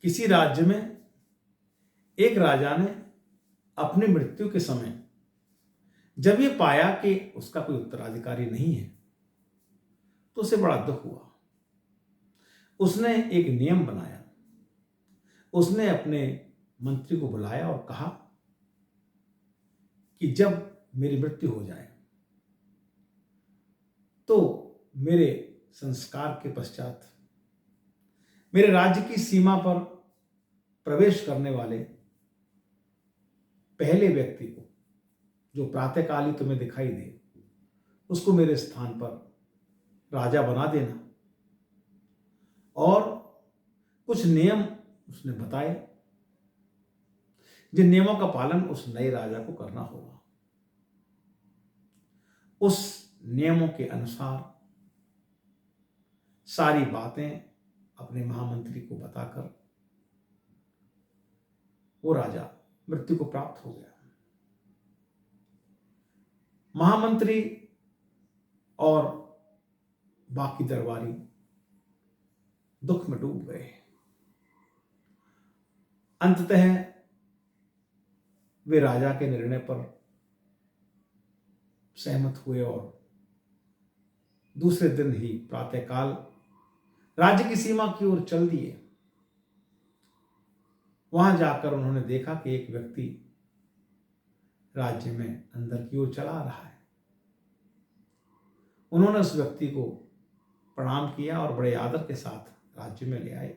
किसी राज्य में एक राजा ने अपनी मृत्यु के समय जब ये पाया कि उसका कोई उत्तराधिकारी नहीं है तो उसे बड़ा दुख हुआ। उसने एक नियम बनाया। उसने अपने मंत्री को बुलाया और कहा कि जब मेरी मृत्यु हो जाए तो मेरे संस्कार के पश्चात मेरे राज्य की सीमा पर प्रवेश करने वाले पहले व्यक्ति को, जो प्रातःकाल ही तुम्हें दिखाई दे, उसको मेरे स्थान पर राजा बना देना। और कुछ नियम उसने बताए जिन नियमों का पालन उस नए राजा को करना होगा। उस नियमों के अनुसार सारी बातें अपने महामंत्री को बताकर वो राजा मृत्यु को प्राप्त हो गया। महामंत्री और बाकी दरबारी दुख में डूब गए। अंततः वे राजा के निर्णय पर सहमत हुए और दूसरे दिन ही प्रातःकाल राज्य की सीमा की ओर चल दिए। वहां जाकर उन्होंने देखा कि एक व्यक्ति राज्य में अंदर की ओर चला आ रहा है। उन्होंने उस व्यक्ति को प्रणाम किया और बड़े आदर के साथ राज्य में ले आए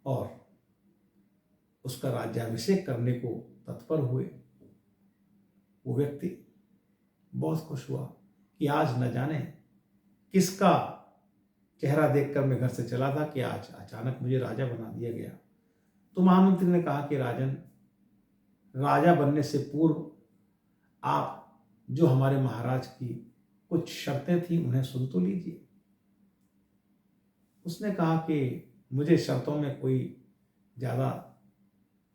और उसका राज्याभिषेक करने को तत्पर हुए। वो व्यक्ति बहुत खुश हुआ कि आज न जाने किसका चेहरा देखकर मैं घर से चला था कि आज अचानक मुझे राजा बना दिया गया। तो महामंत्री ने कहा कि राजन, राजा बनने से पूर्व आप जो हमारे महाराज की कुछ शर्तें थी उन्हें सुन तो लीजिए। उसने कहा कि मुझे शर्तों में कोई ज़्यादा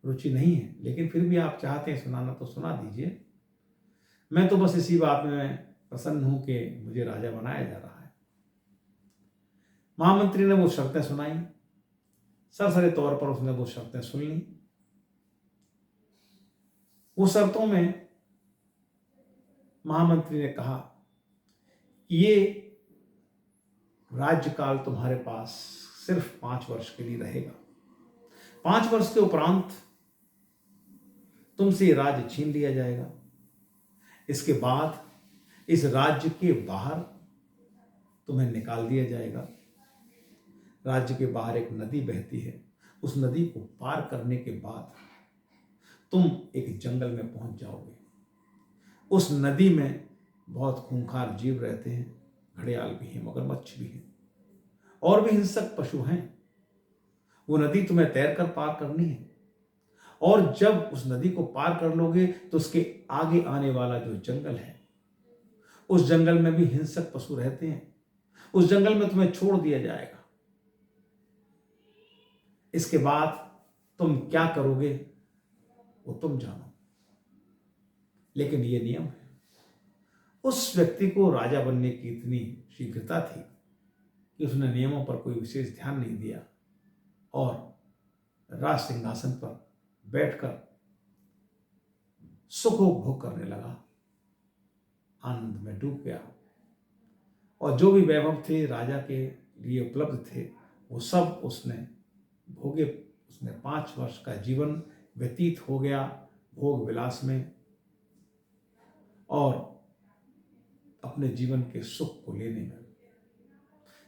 रुचि नहीं है, लेकिन फिर भी आप चाहते हैं सुनाना तो सुना दीजिए। मैं तो बस इसी बात में प्रसन्न हूं कि मुझे राजा बनाया जा रहा है। महामंत्री ने वो शर्तें सुनाई। सरसरे तौर पर उसने वो शर्तें सुन ली। वो शर्तों में महामंत्री ने कहा कि ये राज्यकाल तुम्हारे पास सिर्फ 5 वर्ष के लिए रहेगा। 5 वर्ष के उपरांत तुमसे ये राज्य छीन लिया जाएगा। इसके बाद इस राज्य के बाहर तुम्हें निकाल दिया जाएगा। राज्य के बाहर एक नदी बहती है। उस नदी को पार करने के बाद तुम एक जंगल में पहुंच जाओगे। उस नदी में बहुत खूंखार जीव रहते हैं। घड़ियाल भी हैं, मगरमच्छ भी हैं और भी हिंसक पशु हैं। वो नदी तुम्हें तैरकर पार करनी है और जब उस नदी को पार कर लोगे तो उसके आगे आने वाला जो जंगल है, उस जंगल में भी हिंसक पशु रहते हैं। उस जंगल में तुम्हें छोड़ दिया जाएगा। इसके बाद तुम क्या करोगे वो तुम जानो, लेकिन ये नियम है। उस व्यक्ति को राजा बनने की इतनी शीघ्रता थी कि उसने नियमों पर कोई विशेष ध्यान नहीं दिया और राज सिंहासन पर बैठकर सुखोपभोग करने लगा, आनंद में डूब गया और जो भी वैभव थे राजा के लिए उपलब्ध थे वो सब उसने भोगे। उसने 5 वर्ष का जीवन व्यतीत हो गया भोग विलास में और अपने जीवन के सुख को लेने में।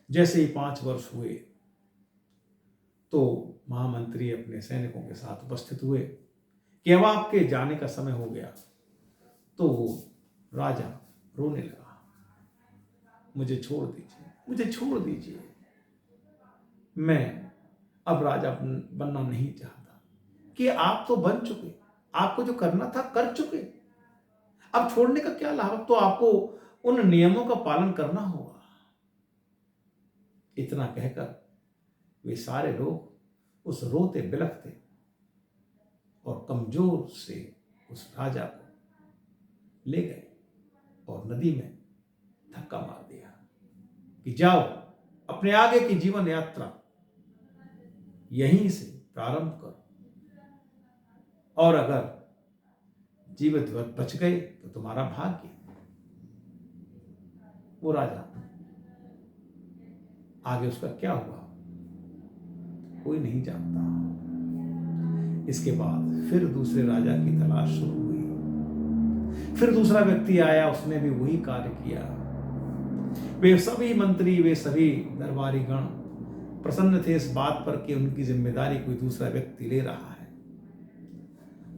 जैसे ही 5 वर्ष हुए तो महामंत्री अपने सैनिकों के साथ उपस्थित हुए कि अब आपके जाने का समय हो गया। तो राजा रोने लगा, मुझे छोड़ दीजिए, मुझे छोड़ दीजिए, मैं अब राजा बनना नहीं चाहता। कि आप तो बन चुके, आपको जो करना था कर चुके, अब छोड़ने का क्या लाभ? तो आपको उन नियमों का पालन करना होगा। इतना कहकर वे सारे लोग उस रोते बिलखते और कमजोर से उस राजा को ले गए और नदी में धक्का मार दिया कि जाओ अपने आगे की जीवन यात्रा यहीं से प्रारंभ करो, और अगर जीवित बच गए तो तुम्हारा भाग्य। वो राजा, आगे उसका क्या हुआ कोई नहीं जानता। इसके बाद फिर दूसरे राजा की तलाश शुरू हुई। फिर दूसरा व्यक्ति आया, उसने भी वही कार्य किया। वे सभी मंत्री, वे सभी दरबारी गण प्रसन्न थे इस बात पर कि उनकी जिम्मेदारी कोई दूसरा व्यक्ति ले रहा है,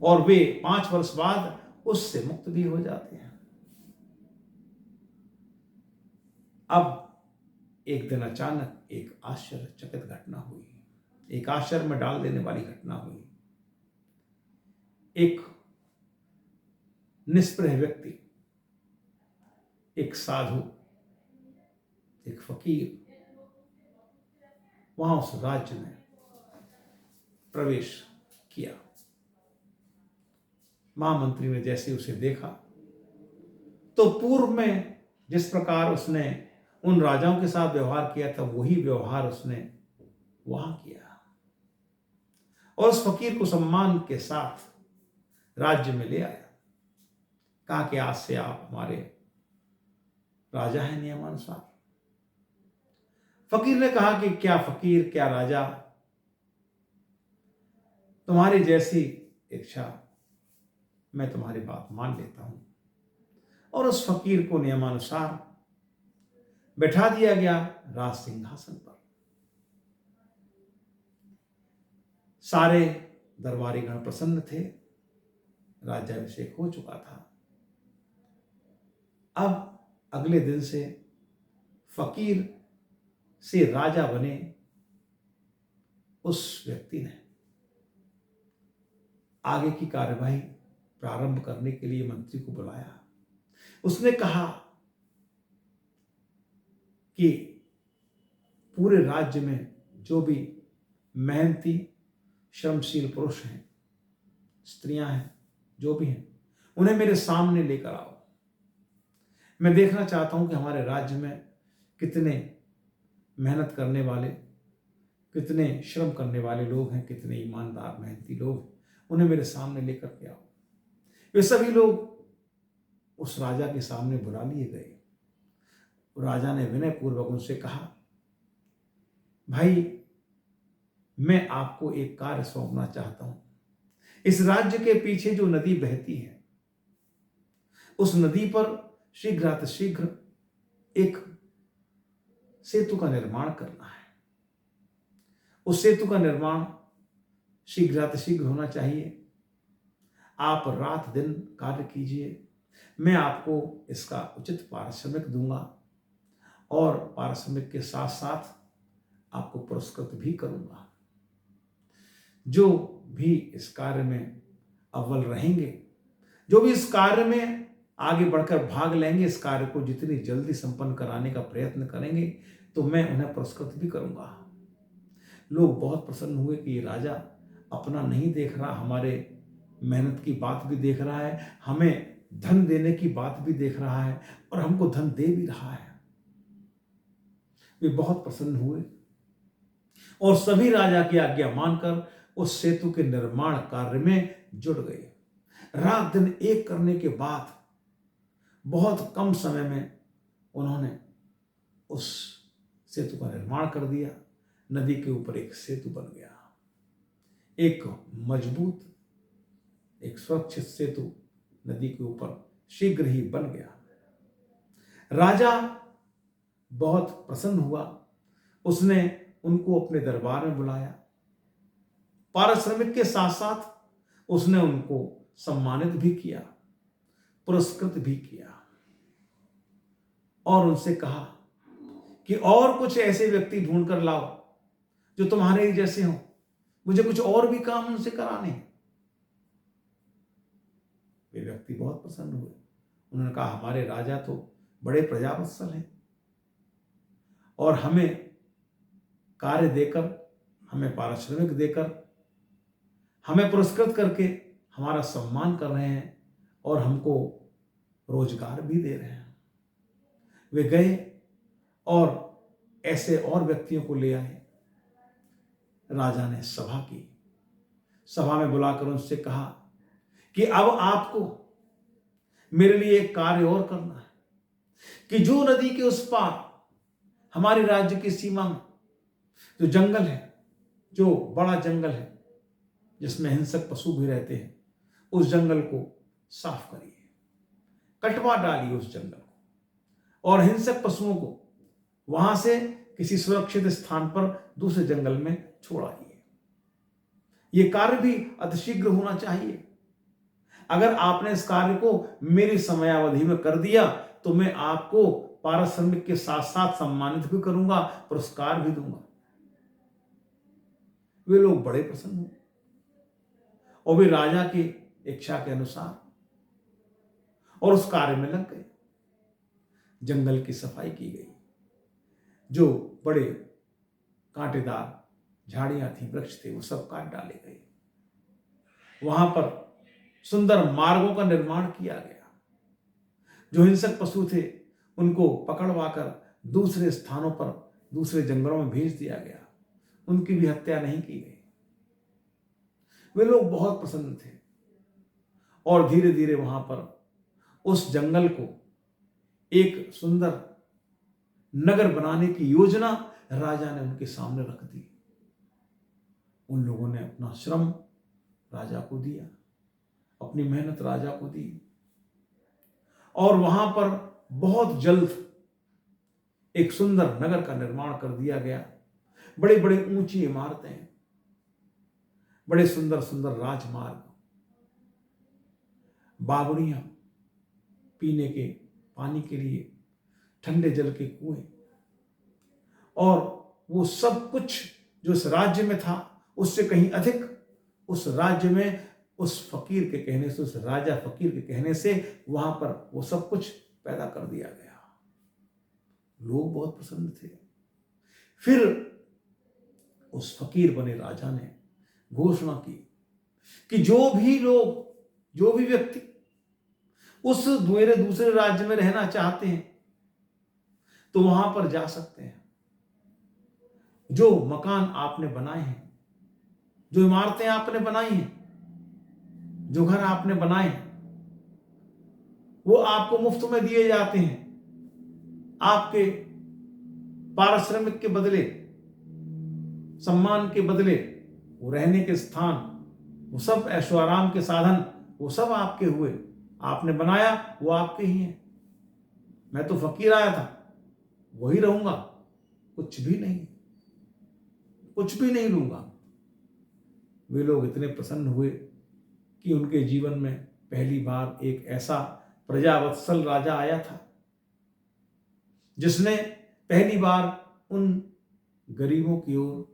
और वे 5 वर्ष बाद उससे मुक्त भी हो जाते हैं। अब एक दिन अचानक एक आश्चर्यचकित घटना हुई, एक आश्चर्य में डाल देने वाली घटना हुई। एक निष्प्रह व्यक्ति, एक साधु, एक फकीर वहां उस राज्य में प्रवेश किया। महामंत्री ने जैसे उसे देखा तो पूर्व में जिस प्रकार उसने उन राजाओं के साथ व्यवहार किया था, वही व्यवहार उसने वहां किया, और उस फकीर को सम्मान के साथ राज्य में ले आया। कहा कि आज से आप हमारे राजा हैं नियमानुसार। फकीर ने कहा कि क्या फकीर, क्या राजा, तुम्हारी जैसी इच्छा, मैं तुम्हारी बात मान लेता हूं। और उस फकीर को नियमानुसार बैठा दिया गया राज सिंहासन पर। सारे दरबारी गण प्रसन्न थे, राज्याभिषेक हो चुका था। अब अगले दिन से फकीर से राजा बने उस व्यक्ति ने आगे की कार्यवाही प्रारंभ करने के लिए मंत्री को बुलाया। उसने कहा कि पूरे राज्य में जो भी मेहनती श्रमशील पुरुष हैं, स्त्रियां हैं, जो भी हैं, उन्हें मेरे सामने लेकर आओ। मैं देखना चाहता हूं कि हमारे राज्य में कितने मेहनत करने वाले, कितने श्रम करने वाले लोग हैं, कितने ईमानदार मेहनती लोग, उन्हें मेरे सामने लेकर के आओ। वे सभी लोग उस राजा के सामने बुला लिए गए। राजा ने विनय पूर्वक उनसे कहा, भाई, मैं आपको एक कार्य सौंपना चाहता हूं। इस राज्य के पीछे जो नदी बहती है, उस नदी पर शीघ्रातिशीघ्र एक सेतु का निर्माण करना है। उस सेतु का निर्माण शीघ्रातिशीघ्र होना चाहिए। आप रात दिन कार्य कीजिए, मैं आपको इसका उचित पारिश्रमिक दूंगा, और पारिश्रमिक के साथ साथ आपको पुरस्कृत भी करूंगा। जो भी इस कार्य में अव्वल रहेंगे, जो भी इस कार्य में आगे बढ़कर भाग लेंगे, इस कार्य को जितनी जल्दी संपन्न कराने का प्रयत्न करेंगे, तो मैं उन्हें पुरस्कृत भी करूंगा। लोग बहुत प्रसन्न हुए कि ये राजा अपना नहीं देख रहा, हमारे मेहनत की बात भी देख रहा है, हमें धन देने की बात भी देख रहा है, और हमको धन दे भी रहा है। वे बहुत प्रसन्न हुए और सभी राजा की आज्ञा मानकर उस सेतु के निर्माण कार्य में जुट गए। रात दिन एक करने के बाद बहुत कम समय में उन्होंने उस सेतु का निर्माण कर दिया। नदी के ऊपर एक सेतु बन गया, एक मजबूत, एक सुरक्षित सेतु नदी के ऊपर शीघ्र ही बन गया। राजा बहुत प्रसन्न हुआ। उसने उनको अपने दरबार में बुलाया। पारिश्रमिक के साथ साथ उसने उनको सम्मानित भी किया, पुरस्कृत भी किया, और उनसे कहा कि और कुछ ऐसे व्यक्ति ढूंढ कर लाओ जो तुम्हारे ही जैसे हो, मुझे कुछ और भी काम उनसे कराने हैं। वे व्यक्ति बहुत प्रसन्न हुए। उन्होंने कहा, हमारे राजा तो बड़े प्रजावत्सल हैं, और हमें कार्य देकर, हमें पारिश्रमिक देकर, हमें पुरस्कृत करके हमारा सम्मान कर रहे हैं, और हमको रोजगार भी दे रहे हैं। वे गए और ऐसे और व्यक्तियों को ले आए। राजा ने सभा की। सभा में बुलाकर उनसे कहा कि अब आपको मेरे लिए एक कार्य और करना है कि जो नदी के उस पार हमारे राज्य की सीमा में जो जंगल है, जो बड़ा जंगल है जिसमें हिंसक पशु भी रहते हैं, उस जंगल को साफ करिए, कटवा डालिए उस जंगल को और हिंसक पशुओं को वहां से किसी सुरक्षित स्थान पर दूसरे जंगल में छोड़ाइए। यह कार्य भी अतिशीघ्र होना चाहिए। अगर आपने इस कार्य को मेरी समयावधि में कर दिया तो मैं आपको पारिश्रमिक के साथ साथ सम्मानित भी करूंगा, पुरस्कार भी दूंगा। वे लोग बड़े प्रसन्न हुए और वे राजा की इच्छा के अनुसार और उस कार्य में लग गए। जंगल की सफाई की गई, जो बड़े कांटेदार झाड़ियां थी, वृक्ष थे, वो सब काट डाले गए। वहां पर सुंदर मार्गों का निर्माण किया गया। जो हिंसक पशु थे उनको पकड़वाकर दूसरे स्थानों पर, दूसरे जंगलों में भेज दिया गया। उनकी भी हत्या नहीं की गई। वे लोग बहुत प्रसन्न थे और धीरे धीरे वहां पर उस जंगल को एक सुंदर नगर बनाने की योजना राजा ने उनके सामने रख दी। उन लोगों ने अपना श्रम राजा को दिया, अपनी मेहनत राजा को दी और वहां पर बहुत जल्द एक सुंदर नगर का निर्माण कर दिया गया। बड़े बड़े ऊंची इमारतें, बड़े सुंदर सुंदर राजमार्ग, बावड़ियां, पीने के पानी के लिए ठंडे जल के कुएं, और वो सब कुछ जो उस राज्य में था उससे कहीं अधिक उस राज्य में उस फकीर के कहने से, उस राजा फकीर के कहने से वहां पर वो सब कुछ पैदा कर दिया गया। लोग बहुत प्रसन्न थे। फिर उस फकीर बने राजा ने घोषणा की कि जो भी लोग, जो भी व्यक्ति उस दूसरे राज्य में रहना चाहते हैं तो वहां पर जा सकते हैं। जो मकान आपने बनाए हैं, जो इमारतें आपने बनाई हैं, जो घर आपने बनाए हैं, वो आपको मुफ्त में दिए जाते हैं। आपके पारिश्रमिक के बदले, सम्मान के बदले, वो रहने के स्थान, वो सब ऐशो आराम के साधन, वो सब आपके हुए। आपने बनाया, वो आपके ही हैं। मैं तो फकीर आया था, वही रहूंगा, कुछ भी नहीं, कुछ भी नहीं लूंगा। वे लोग इतने प्रसन्न हुए कि उनके जीवन में पहली बार एक ऐसा प्रजावत्सल राजा आया था जिसने पहली बार उन गरीबों की ओर,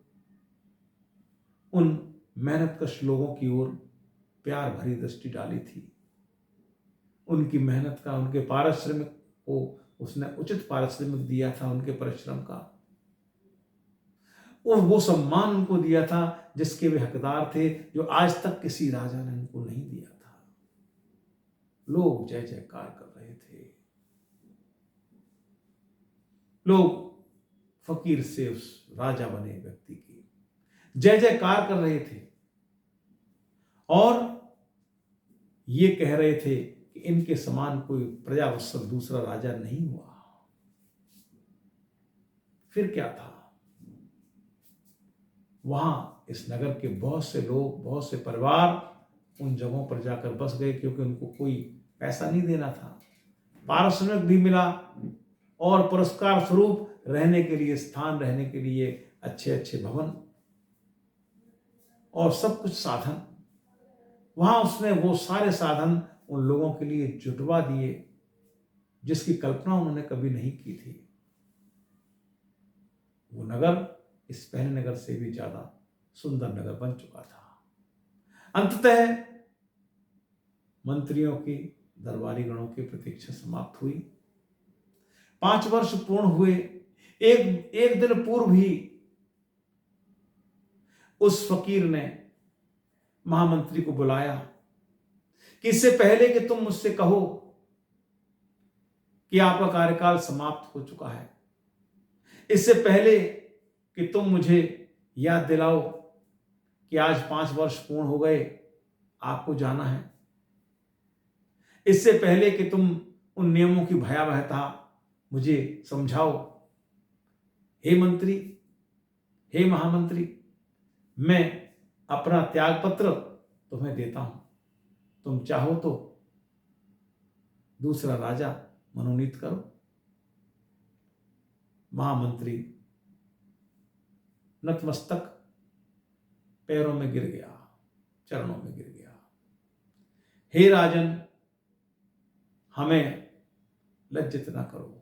उन मेहनतकश लोगों की ओर प्यार भरी दृष्टि डाली थी। उनकी मेहनत का, उनके पारिश्रमिक को उसने उचित पारिश्रमिक दिया था, उनके परिश्रम का, और वो सम्मान उनको दिया था जिसके वे हकदार थे, जो आज तक किसी राजा ने उनको नहीं दिया था। लोग जय जयकार कर रहे थे। लोग फकीर से उस राजा बने व्यक्ति की जय जयकार कर रहे थे और ये कह रहे थे कि इनके समान कोई प्रजावत्सल दूसरा राजा नहीं हुआ। फिर क्या था, वहां इस नगर के बहुत से लोग, बहुत से परिवार उन जगहों पर जाकर बस गए क्योंकि उनको कोई पैसा नहीं देना था। पारिश्रमिक भी मिला और पुरस्कार स्वरूप रहने के लिए स्थान, रहने के लिए अच्छे अच्छे भवन और सब कुछ साधन। वहां उसने वो सारे साधन उन लोगों के लिए जुटवा दिए जिसकी कल्पना उन्होंने कभी नहीं की थी। वो नगर इस पहले नगर से भी ज्यादा सुंदर नगर बन चुका था। अंततः मंत्रियों की, दरबारी गणों की प्रतीक्षा समाप्त हुई। 5 वर्ष पूर्ण हुए। एक दिन पूर्व ही उस फकीर ने महामंत्री को बुलाया कि इससे पहले कि तुम मुझसे कहो कि आपका कार्यकाल समाप्त हो चुका है, इससे पहले कि तुम मुझे याद दिलाओ कि आज 5 वर्ष पूर्ण हो गए, आपको जाना है। इससे पहले कि तुम उन नियमों की भयावहता मुझे समझाओ, हे मंत्री, हे महामंत्री, मैं अपना त्याग पत्र तुम्हें देता हूं। तुम चाहो तो दूसरा राजा मनोनीत करो। महामंत्री नतमस्तक पैरों में गिर गया, चरणों में गिर गया। हे राजन, हमें लज्जित न करो।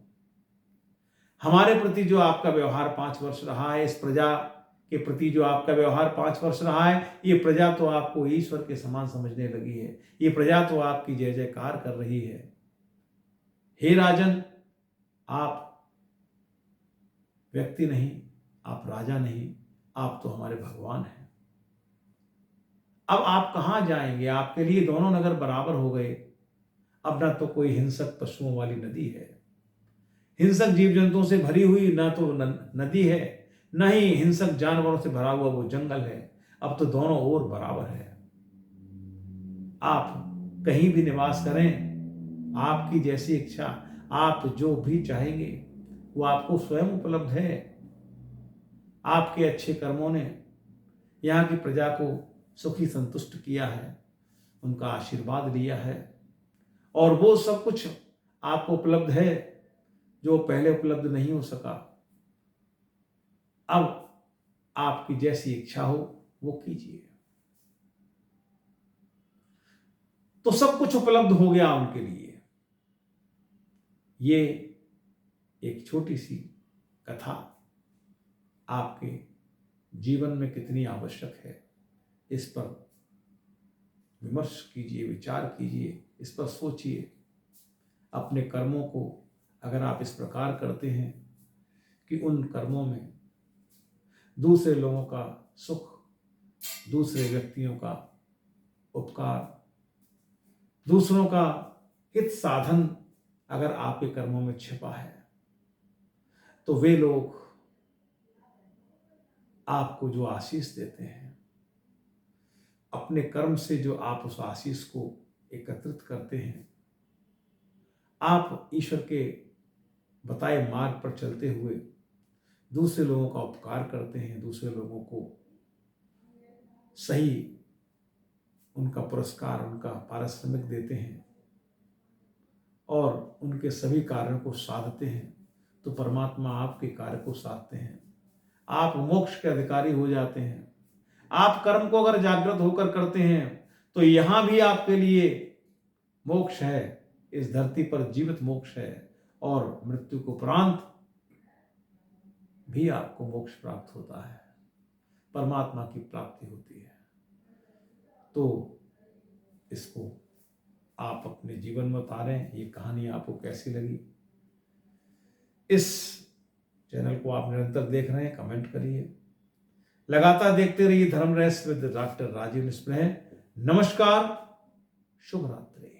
हमारे प्रति जो आपका व्यवहार 5 वर्ष रहा है, इस प्रजा के प्रति जो आपका व्यवहार 5 वर्ष रहा है, ये प्रजा तो आपको ईश्वर के समान समझने लगी है। ये प्रजा तो आपकी जय जयकार कर रही है। हे राजन, आप व्यक्ति नहीं, आप राजा नहीं, आप तो हमारे भगवान हैं। अब आप कहां जाएंगे? आपके लिए दोनों नगर बराबर हो गए। अब ना तो कोई हिंसक पशुओं वाली नदी है, हिंसक जीव जंतुओं से भरी हुई ना तो नदी है, न ही हिंसक जानवरों से भरा हुआ वो जंगल है। अब तो दोनों ओर बराबर है। आप कहीं भी निवास करें, आपकी जैसी इच्छा, आप जो भी चाहेंगे वो आपको स्वयं उपलब्ध है। आपके अच्छे कर्मों ने यहाँ की प्रजा को सुखी संतुष्ट किया है, उनका आशीर्वाद लिया है, और वो सब कुछ आपको उपलब्ध है जो पहले उपलब्ध नहीं हो सका। अब आपकी जैसी इच्छा हो वो कीजिए। तो सब कुछ उपलब्ध हो गया उनके लिए। ये एक छोटी सी कथा आपके जीवन में कितनी आवश्यक है, इस पर विमर्श कीजिए, विचार कीजिए, इस पर सोचिए। अपने कर्मों को अगर आप इस प्रकार करते हैं कि उन कर्मों में दूसरे लोगों का सुख, दूसरे व्यक्तियों का उपकार, दूसरों का हित साधन अगर आपके कर्मों में छिपा है, तो वे लोग आपको जो आशीष देते हैं, अपने कर्म से जो आप उस आशीष को एकत्रित करते हैं, आप ईश्वर के बताए मार्ग पर चलते हुए दूसरे लोगों का उपकार करते हैं, दूसरे लोगों को सही उनका पुरस्कार, उनका पारिश्रमिक देते हैं और उनके सभी कार्यों को साधते हैं, तो परमात्मा आपके कार्य को साधते हैं। आप मोक्ष के अधिकारी हो जाते हैं। आप कर्म को अगर जागृत होकर करते हैं तो यहां भी आपके लिए मोक्ष है, इस धरती पर जीवित मोक्ष है, और मृत्यु को उपरांत भी आपको मोक्ष प्राप्त होता है, परमात्मा की प्राप्ति होती है। तो इसको आप अपने जीवन में उतारें। ये कहानी आपको कैसी लगी? इस चैनल को आप निरंतर देख रहे हैं, कमेंट करिए। लगातार देखते रहिए धर्म रहस्य विद डॉक्टर राजीव निस्पृह। नमस्कार, शुभ रात्रि।